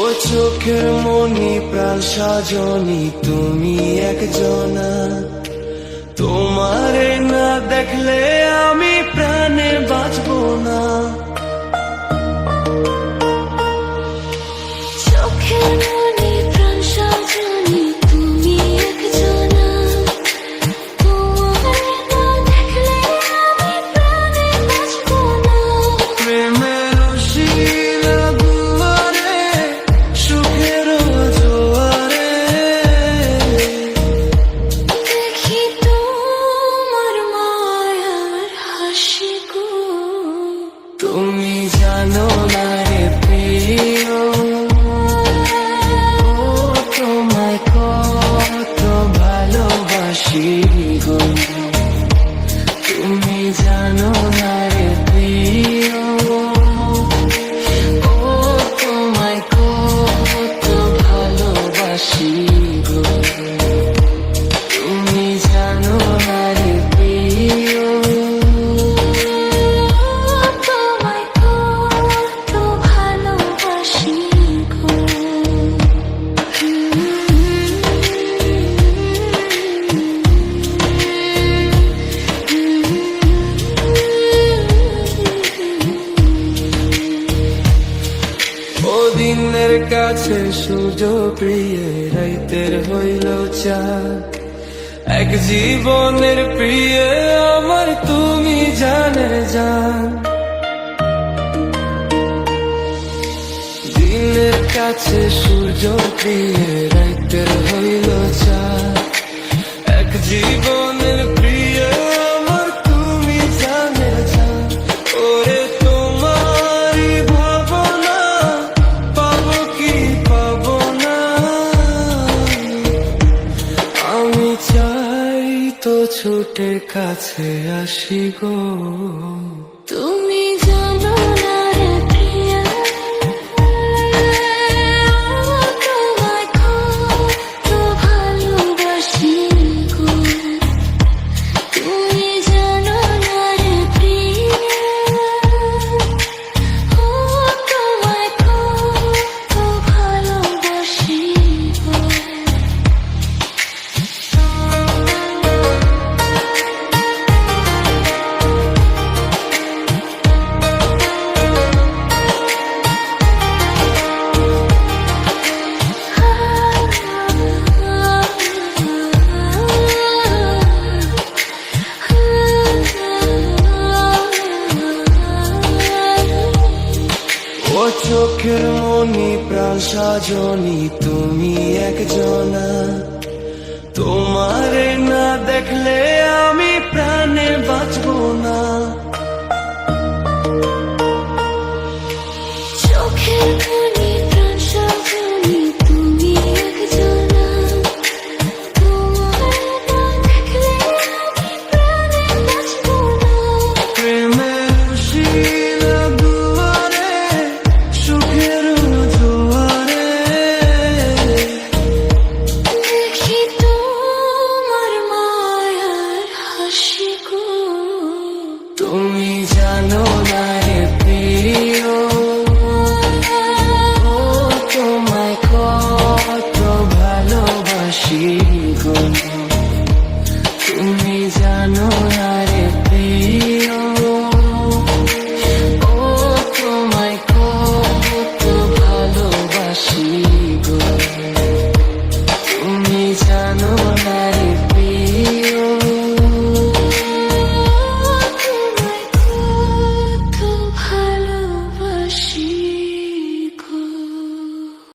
ও চোখের মনি প্রাণ সাজনি তুমি একজনা, তোমারে না দেখলে আমি প্রাণে বাঁচবো না। চোখের মনি প্রাণ সাজনি তুমি একজনা, তোমারে না দেখলে আমি প্রাণে বাঁচবো না। প্রেমের রশিলা দুয়ারে সুখের জোয়ারে দেখি তোমার মায়ার হাসি গো। তুমি জানো না রে প্রিয়, তোমায় কত ভালোবাসি গো। তুমি জানো না রে প্রিয়, ও তোমায় কত ভালোবাসি গো। তুমি জানো না রে প্রিয়, তোমায় কত ভালোবাসি গো। ও দিনের কাছে সূর্য প্রিয়, রাইতের হইল চাঁদ। এক জীবনের প্রিয় আমার তুমি জানের জান। দিনের কাছে সূর্য প্রিয়, রাইতের হইল চাঁদ। এক জীবনের প্রিয় আমার তুমি জানের জান। ওরে তোমারই ভাবনা পাবো কি পাবো না, আমি চাই তো ছুটে কাছে আসি গো। তুমি জানো না রে প্রিয়া, তোমায় কত ভালোবাসি গো। তুমি জানো না রে প্রিয়া, তোমায় কত ভালোবাসি গো। ও চোখের মনি প্রাণ সাজনি তুমি একজনা, তোমারে না দেখলে আমি প্রাণে বাঁচবো না।